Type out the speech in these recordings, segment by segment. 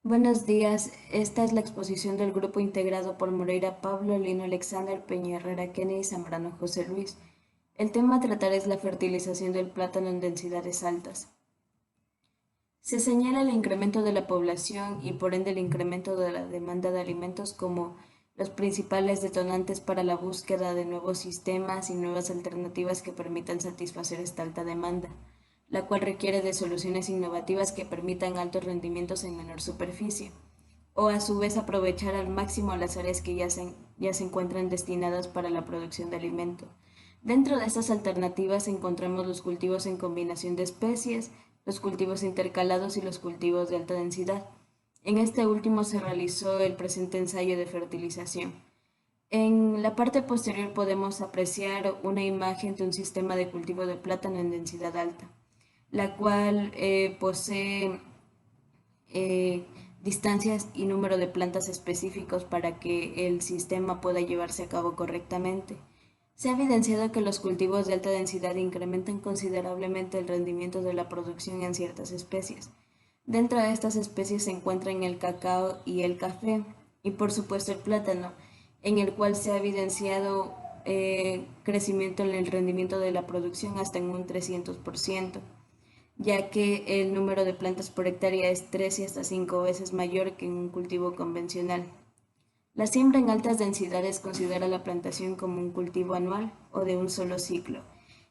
Buenos días, esta es la exposición del grupo integrado por Moreira Pablo, Lino Alexander, Peña Herrera Kennedy y Zambrano José Luis. El tema a tratar es la fertilización del plátano en densidades altas. Se señala el incremento de la población y por ende el incremento de la demanda de alimentos como los principales detonantes para la búsqueda de nuevos sistemas y nuevas alternativas que permitan satisfacer esta alta demanda, la cual requiere de soluciones innovativas que permitan altos rendimientos en menor superficie, o a su vez aprovechar al máximo las áreas que ya se encuentran destinadas para la producción de alimento. Dentro de estas alternativas encontramos los cultivos en combinación de especies, los cultivos intercalados y los cultivos de alta densidad. En este último se realizó el presente ensayo de fertilización. En la parte posterior podemos apreciar una imagen de un sistema de cultivo de plátano en densidad alta, la cual posee eh, distancias y número de plantas específicos para que el sistema pueda llevarse a cabo correctamente. Se ha evidenciado que los cultivos de alta densidad incrementan considerablemente el rendimiento de la producción en ciertas especies. Dentro de estas especies se encuentran el cacao y el café, y por supuesto el plátano, en el cual se ha evidenciado crecimiento en el rendimiento de la producción hasta en un 300%, ya que el número de plantas por hectárea es 3 y hasta 5 veces mayor que en un cultivo convencional. La siembra en altas densidades considera la plantación como un cultivo anual o de un solo ciclo.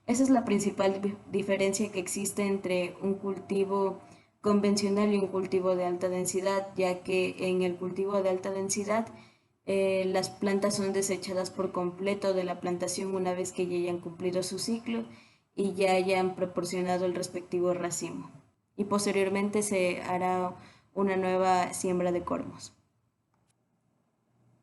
Esa es la principal diferencia que existe entre un cultivo convencional y un cultivo de alta densidad, ya que en el cultivo de alta densidad las plantas son desechadas por completo de la plantación una vez que ya hayan cumplido su ciclo y ya hayan proporcionado el respectivo racimo. Y posteriormente se hará una nueva siembra de cormos.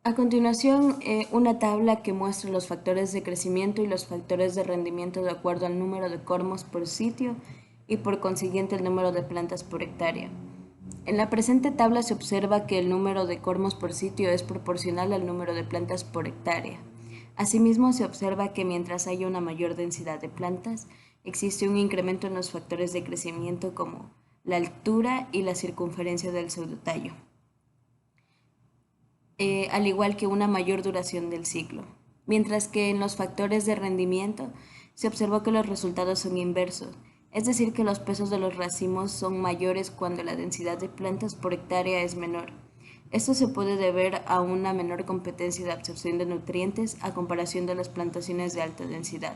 A continuación, una tabla que muestra los factores de crecimiento y los factores de rendimiento de acuerdo al número de cormos por sitio y por consiguiente el número de plantas por hectárea. En la presente tabla se observa que el número de cormos por sitio es proporcional al número de plantas por hectárea. Asimismo, se observa que mientras haya una mayor densidad de plantas, existe un incremento en los factores de crecimiento como la altura y la circunferencia del pseudotallo, al igual que una mayor duración del ciclo. Mientras que en los factores de rendimiento se observó que los resultados son inversos, es decir, que los pesos de los racimos son mayores cuando la densidad de plantas por hectárea es menor. Esto se puede deber a una menor competencia de absorción de nutrientes a comparación de las plantaciones de alta densidad.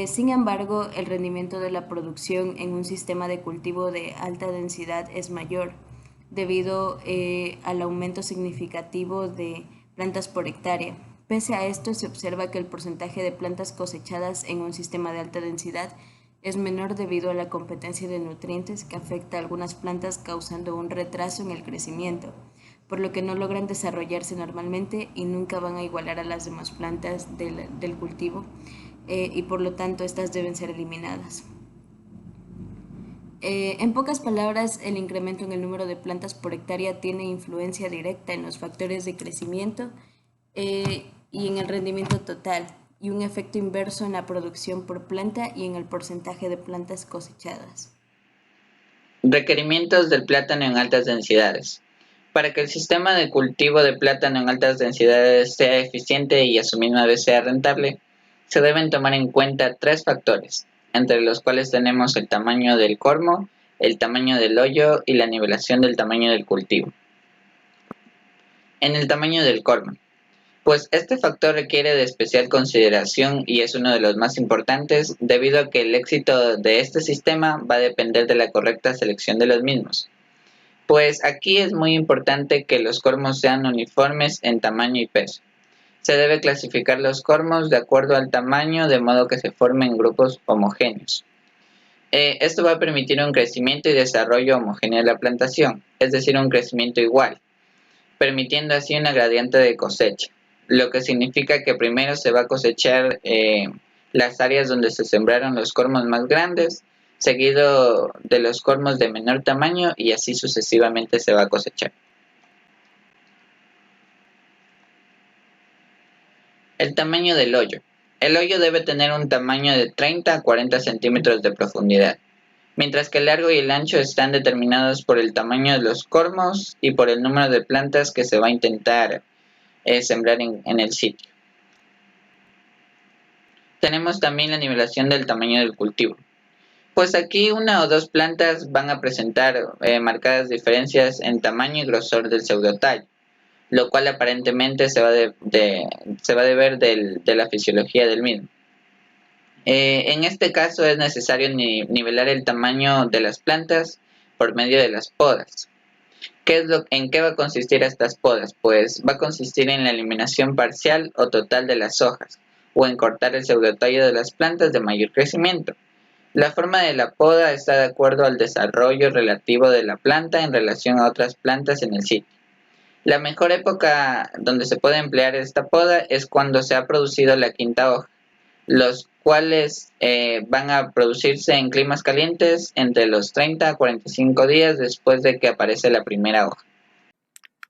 Sin embargo, el rendimiento de la producción en un sistema de cultivo de alta densidad es mayor, debido al aumento significativo de plantas por hectárea. Pese a esto, se observa que el porcentaje de plantas cosechadas en un sistema de alta densidad es menor debido a la competencia de nutrientes que afecta a algunas plantas causando un retraso en el crecimiento, por lo que no logran desarrollarse normalmente y nunca van a igualar a las demás plantas del cultivo y por lo tanto estas deben ser eliminadas. En pocas palabras, el incremento en el número de plantas por hectárea tiene influencia directa en los factores de crecimiento y en el rendimiento total, y un efecto inverso en la producción por planta y en el porcentaje de plantas cosechadas. Requerimientos del plátano en altas densidades. Para que el sistema de cultivo de plátano en altas densidades sea eficiente y a su misma vez sea rentable, se deben tomar en cuenta tres factores, entre los cuales tenemos el tamaño del cormo, el tamaño del hoyo y la nivelación del tamaño del cultivo. En el tamaño del cormo, pues este factor requiere de especial consideración y es uno de los más importantes debido a que el éxito de este sistema va a depender de la correcta selección de los mismos. Pues aquí es muy importante que los cormos sean uniformes en tamaño y peso. Se debe clasificar los cormos de acuerdo al tamaño de modo que se formen grupos homogéneos. Esto va a permitir un crecimiento y desarrollo homogéneo de la plantación, es decir, un crecimiento igual, permitiendo así una gradiente de cosecha, lo que significa que primero se va a cosechar las áreas donde se sembraron los cormos más grandes, seguido de los cormos de menor tamaño y así sucesivamente se va a cosechar. El tamaño del hoyo. El hoyo debe tener un tamaño de 30 a 40 centímetros de profundidad. mientras que el largo y el ancho están determinados por el tamaño de los colmos y por el número de plantas que se va a intentar sembrar en el sitio. Tenemos también la nivelación del tamaño del cultivo. Pues aquí una o dos plantas van a presentar marcadas diferencias en tamaño y grosor del pseudotallo, lo cual aparentemente se va a deber de la fisiología del mismo. En este caso es necesario nivelar el tamaño de las plantas por medio de las podas. ¿En qué va a consistir estas podas? Pues va a consistir en la eliminación parcial o total de las hojas, o en cortar el pseudotallo de las plantas de mayor crecimiento. La forma de la poda está de acuerdo al desarrollo relativo de la planta en relación a otras plantas en el sitio. La mejor época donde se puede emplear esta poda es cuando se ha producido la quinta hoja, los cuales van a producirse en climas calientes entre los 30 a 45 días después de que aparece la primera hoja.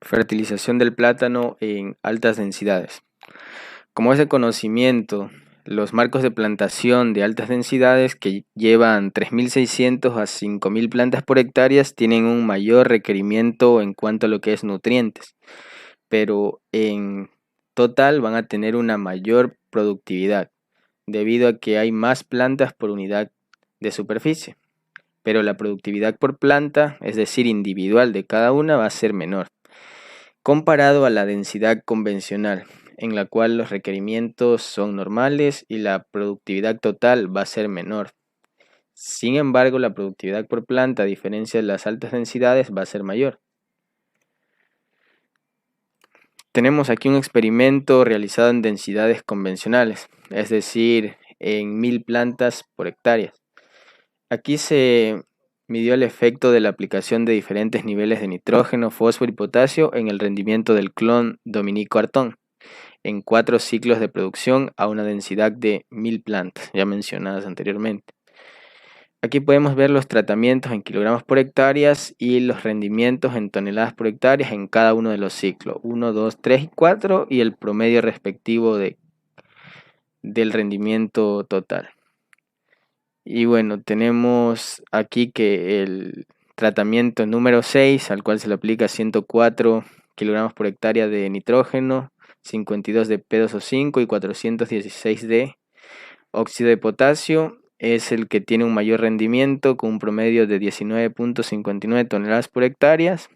Fertilización del plátano en altas densidades. Como es de conocimiento, los marcos de plantación de altas densidades que llevan 3.600 a 5.000 plantas por hectárea tienen un mayor requerimiento en cuanto a lo que es nutrientes, pero en total van a tener una mayor productividad debido a que hay más plantas por unidad de superficie, pero la productividad por planta, es decir, individual de cada una, va a ser menor, comparado a la densidad convencional, en la cual los requerimientos son normales y la productividad total va a ser menor. Sin embargo, la productividad por planta, a diferencia de las altas densidades, va a ser mayor. Tenemos aquí un experimento realizado en densidades convencionales, es decir, en 1.000 plantas por hectárea. Aquí se midió el efecto de la aplicación de diferentes niveles de nitrógeno, fósforo y potasio en el rendimiento del clon Dominico Artón en 4 ciclos de producción a una densidad de 1.000 plantas, ya mencionadas anteriormente. Aquí podemos ver los tratamientos en kilogramos por hectáreas y los rendimientos en toneladas por hectáreas en cada uno de los ciclos, 1, 2, 3 y 4, y el promedio respectivo del rendimiento total. Y bueno, tenemos aquí que el tratamiento número 6, al cual se le aplica 104 kilogramos por hectárea de nitrógeno, 52 de P2O5 y 416 de óxido de potasio, es el que tiene un mayor rendimiento con un promedio de 19.59 toneladas por hectáreas.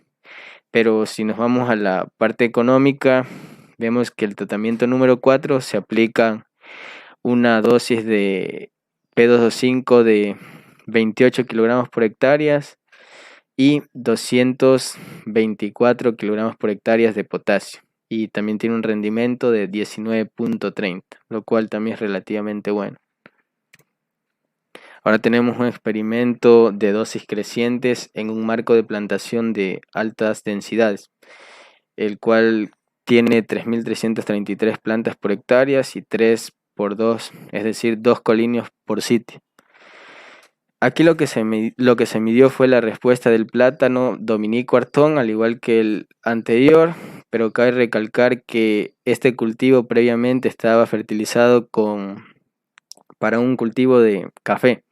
Pero si nos vamos a la parte económica, vemos que el tratamiento número 4 se aplica una dosis de P2O5 de 28 kilogramos por hectáreas y 224 kilogramos por hectáreas de potasio. Y también tiene un rendimiento de 19.30, lo cual también es relativamente bueno. Ahora tenemos un experimento de dosis crecientes en un marco de plantación de altas densidades, el cual tiene 3.333 plantas por hectárea y 3 por 2, es decir, 2 colinios por sitio. Aquí lo que se midió fue la respuesta del plátano Dominico Artón, al igual que el anterior, pero cabe recalcar que este cultivo previamente estaba fertilizado para un cultivo de café.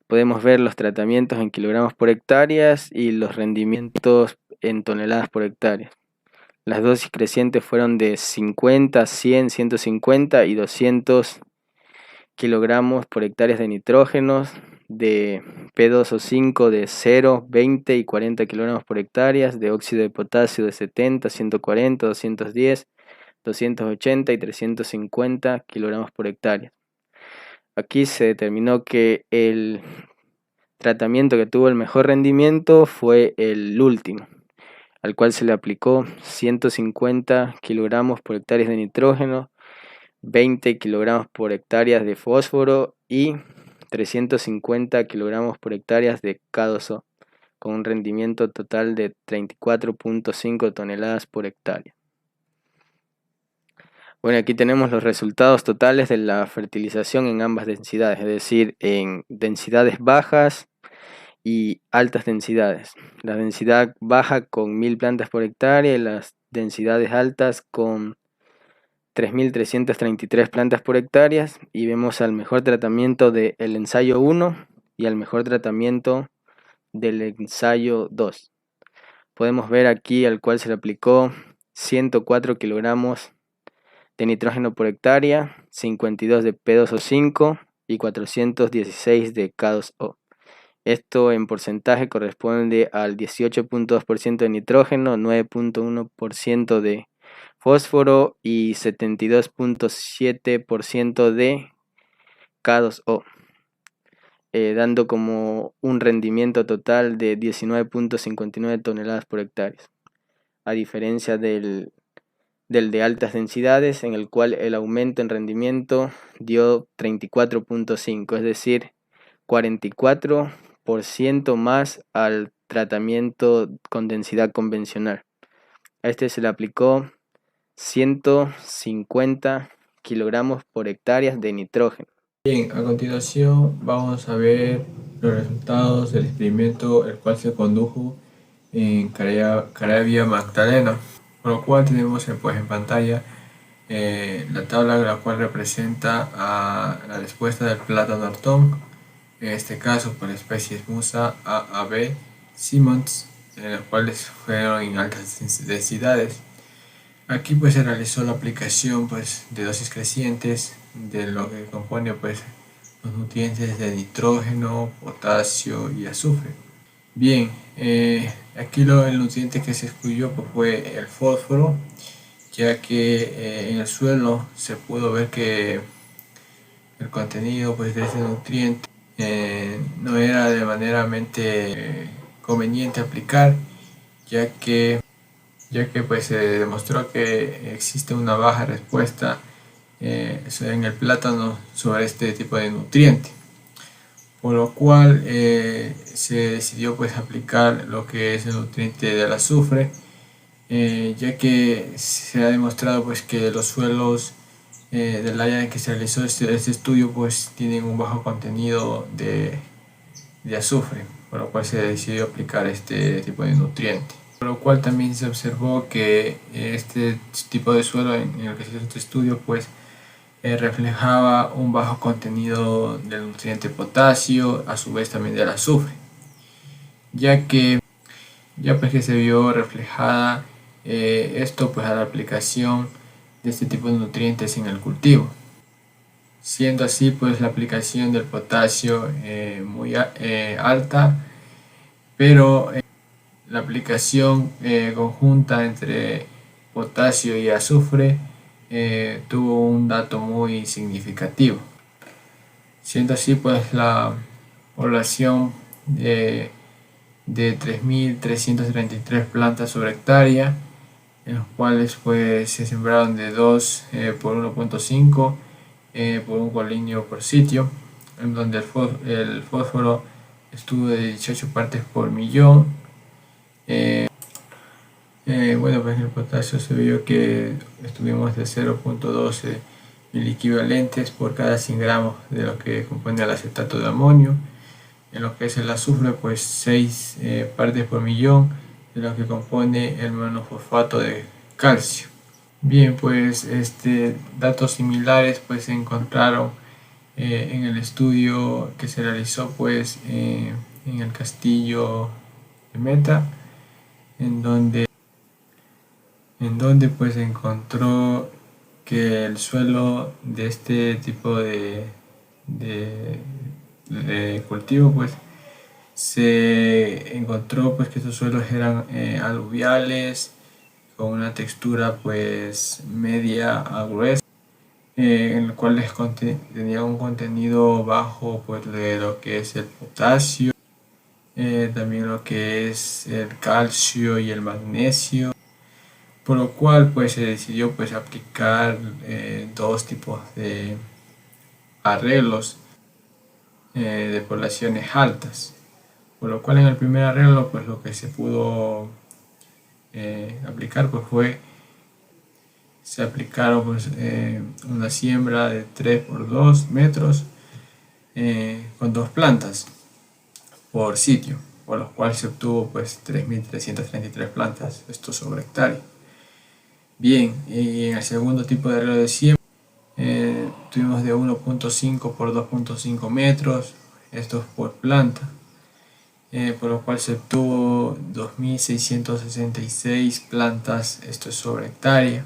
Podemos ver los tratamientos en kilogramos por hectáreas y los rendimientos en toneladas por hectárea. Las dosis crecientes fueron de 50, 100, 150 y 200 kilogramos por hectáreas de nitrógenos, de P2O5 de 0, 20 y 40 kilogramos por hectáreas, de óxido de potasio de 70, 140, 210, 280 y 350 kilogramos por hectárea. Aquí se determinó que el tratamiento que tuvo el mejor rendimiento fue el último, al cual se le aplicó 150 kilogramos por hectáreas de nitrógeno, 20 kilogramos por hectáreas de fósforo y 350 kilogramos por hectáreas de K2O, con un rendimiento total de 34.5 toneladas por hectárea. Bueno, aquí tenemos los resultados totales de la fertilización en ambas densidades, es decir, en densidades bajas y altas densidades. La densidad baja con 1.000 plantas por hectárea y las densidades altas con 3.333 plantas por hectárea. Y vemos al mejor tratamiento del ensayo 1 y al mejor tratamiento del ensayo 2. Podemos ver aquí al cual se le aplicó 104 kilogramos de nitrógeno por hectárea, 52 de P2O5 y 416 de K2O. Esto en porcentaje corresponde al 18.2% de nitrógeno, 9.1% de fósforo y 72.7% de K2O, dando como un rendimiento total de 19.59 toneladas por hectárea, a diferencia del de altas densidades, en el cual el aumento en rendimiento dio 34.5, es decir, 44% más al tratamiento con densidad convencional. A este se le aplicó 150 kilogramos por hectárea de nitrógeno. Bien, a continuación vamos a ver los resultados del experimento el cual se condujo en Caravia Magdalena, por lo cual tenemos pues, en pantalla la tabla la cual representa a la respuesta del plátano Norton, en este caso por especies Musa, A.A.B. Simmons, en las cuales fueron en altas densidades. Aquí pues se realizó la aplicación pues de dosis crecientes de lo que compone pues los nutrientes de nitrógeno, potasio y azufre. Bien, aquí el nutriente que se excluyó pues, fue el fósforo, ya que en el suelo se pudo ver que el contenido pues, de ese nutriente no era de manera conveniente aplicar, ya que pues se demostró que existe una baja respuesta en el plátano sobre este tipo de nutriente, por lo cual se decidió pues aplicar lo que es el nutriente del azufre, ya que se ha demostrado pues que los suelos del área en que se realizó este estudio pues tienen un bajo contenido de azufre, por lo cual se decidió aplicar este tipo de nutriente. Por lo cual también se observó que este tipo de suelo en el que se hizo este estudio pues reflejaba un bajo contenido del nutriente potasio, a su vez también del azufre, ya pues que se vio reflejada esto pues a la aplicación de este tipo de nutrientes en el cultivo, siendo así pues la aplicación del potasio muy alta, pero la aplicación conjunta entre potasio y azufre tuvo un dato muy significativo, siendo así pues la población de 3.333 plantas sobre hectárea, en los cuales pues se sembraron de 2 por 1.5 por un colinio por sitio, en donde el fósforo estuvo de 18 partes por millón. Bueno, pues en el potasio se vio que estuvimos de 0.12 miliequivalentes por cada 100 gramos de lo que compone el acetato de amonio. En lo que es el azufre, pues 6 partes por millón de lo que compone el monofosfato de calcio. Bien, pues datos similares pues se encontraron en el estudio que se realizó pues en el castillo de Meta, en donde pues se encontró que el suelo de este tipo de cultivo pues se encontró pues que estos suelos eran aluviales con una textura pues media a gruesa, en el cual tenía un contenido bajo pues de lo que es el potasio, también lo que es el calcio y el magnesio, por lo cual pues se decidió pues aplicar dos tipos de arreglos de poblaciones altas, por lo cual en el primer arreglo pues lo que se pudo aplicar pues se aplicaron pues una siembra de 3 por 2 metros con 2 plantas por sitio, por lo cual se obtuvo pues 3.333 plantas, esto sobre hectárea. Bien, y en el segundo tipo de arreglo de siembra tuvimos de 1.5 por 2.5 metros esto por planta, por lo cual se obtuvo 2.666 plantas, esto es sobre hectárea.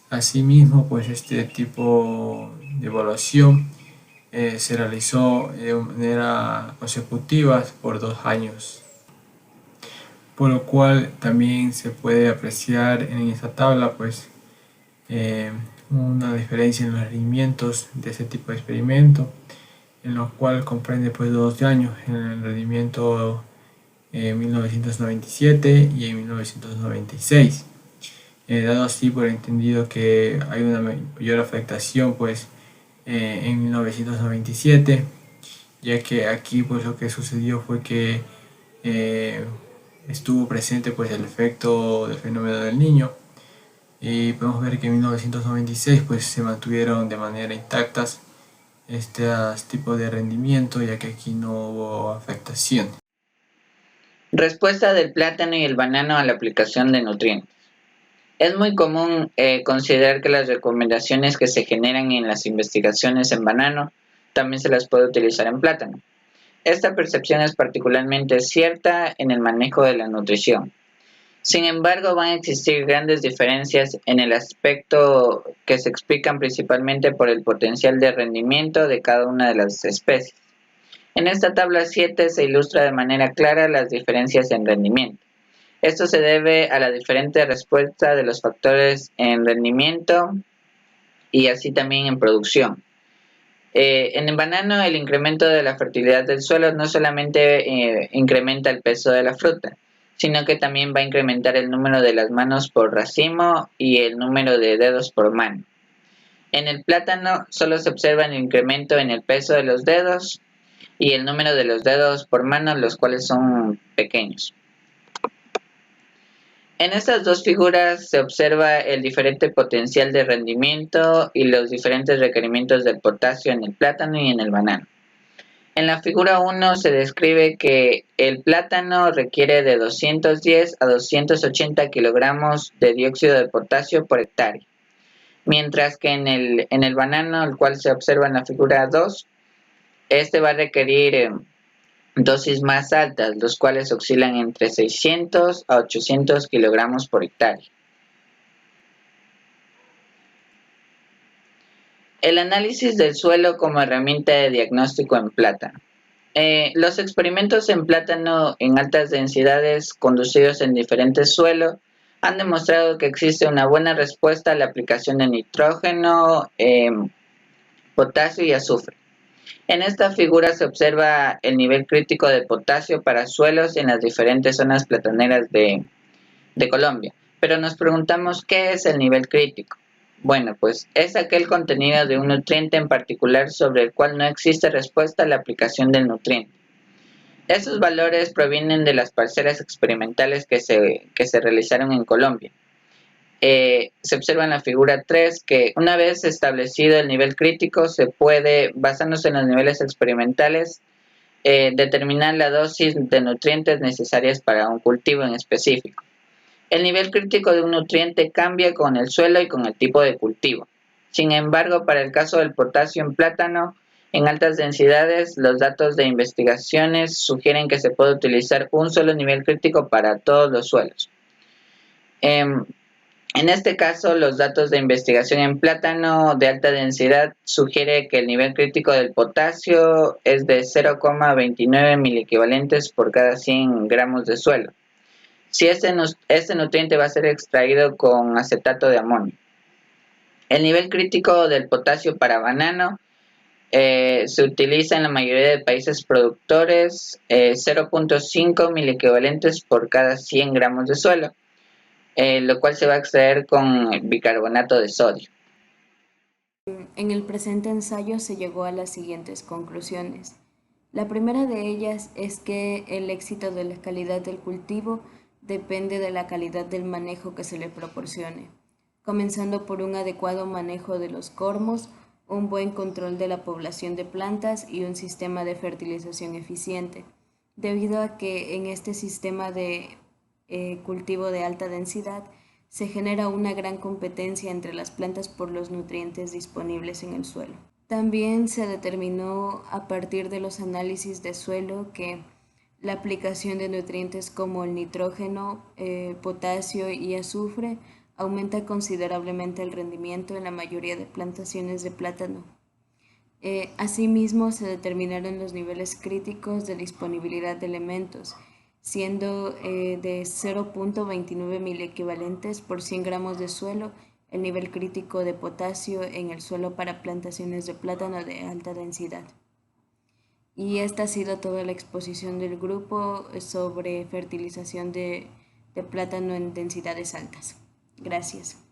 Asimismo, pues este tipo de evaluación se realizó de manera consecutiva por 2 años, por lo cual también se puede apreciar en esta tabla pues una diferencia en los rendimientos de ese tipo de experimento, en lo cual comprende pues 2 años en el rendimiento en 1997 y en 1996. Dado así por entendido que hay una mayor afectación pues en 1997, ya que aquí pues lo que sucedió fue que estuvo presente pues el efecto del fenómeno del Niño, y podemos ver que en 1996 pues se mantuvieron de manera intactas estos tipos de rendimiento, ya que aquí no hubo afectación. Respuesta del plátano y el banano a la aplicación de nutrientes. Es muy común considerar que las recomendaciones que se generan en las investigaciones en banano también se las puede utilizar en plátano. Esta percepción es particularmente cierta en el manejo de la nutrición. Sin embargo, van a existir grandes diferencias en el aspecto que se explican principalmente por el potencial de rendimiento de cada una de las especies. En esta tabla 7 se ilustra de manera clara las diferencias en rendimiento. Esto se debe a la diferente respuesta de los factores en rendimiento y así también en producción. En el banano, el incremento de la fertilidad del suelo no solamente incrementa el peso de la fruta, sino que también va a incrementar el número de las manos por racimo y el número de dedos por mano. En el plátano solo se observa el incremento en el peso de los dedos y el número de los dedos por mano, los cuales son pequeños. En estas dos figuras se observa el diferente potencial de rendimiento y los diferentes requerimientos del potasio en el plátano y en el banano. En la figura 1 se describe que el plátano requiere de 210 a 280 kilogramos de dióxido de potasio por hectárea, mientras que en el banano, el cual se observa en la figura 2, este va a requerir dosis más altas, los cuales oscilan entre 600 a 800 kilogramos por hectárea. El análisis del suelo como herramienta de diagnóstico en plátano. Los experimentos en plátano en altas densidades conducidos en diferentes suelos han demostrado que existe una buena respuesta a la aplicación de nitrógeno, potasio y azufre. En esta figura se observa el nivel crítico de potasio para suelos en las diferentes zonas plataneras de Colombia. Pero nos preguntamos, ¿qué es el nivel crítico? Bueno, pues es aquel contenido de un nutriente en particular sobre el cual no existe respuesta a la aplicación del nutriente. Esos valores provienen de las parcelas experimentales que se realizaron en Colombia. Se observa en la figura 3 que una vez establecido el nivel crítico se puede, basándose en los niveles experimentales, determinar la dosis de nutrientes necesarias para un cultivo en específico. El nivel crítico de un nutriente cambia con el suelo y con el tipo de cultivo. Sin embargo, para el caso del potasio en plátano, en altas densidades, los datos de investigaciones sugieren que se puede utilizar un solo nivel crítico para todos los suelos. En este caso, los datos de investigación en plátano de alta densidad sugiere que el nivel crítico del potasio es de 0,29 miliequivalentes por cada 100 gramos de suelo, si este nutriente va a ser extraído con acetato de amonio. El nivel crítico del potasio para banano se utiliza en la mayoría de países productores, 0,5 miliequivalentes por cada 100 gramos de suelo, lo cual se va a extraer con bicarbonato de sodio. En el presente ensayo se llegó a las siguientes conclusiones. La primera de ellas es que el éxito de la calidad del cultivo depende de la calidad del manejo que se le proporcione, comenzando por un adecuado manejo de los cormos, un buen control de la población de plantas y un sistema de fertilización eficiente, debido a que en este sistema de cultivo de alta densidad se genera una gran competencia entre las plantas por los nutrientes disponibles en el suelo. También se determinó a partir de los análisis de suelo que la aplicación de nutrientes como el nitrógeno, potasio y azufre aumenta considerablemente el rendimiento en la mayoría de plantaciones de plátano. Asimismo, se determinaron los niveles críticos de disponibilidad de elementos, siendo de 0.29 miliequivalentes por 100 gramos de suelo el nivel crítico de potasio en el suelo para plantaciones de plátano de alta densidad. Y esta ha sido toda la exposición del grupo sobre fertilización de plátano en densidades altas. Gracias.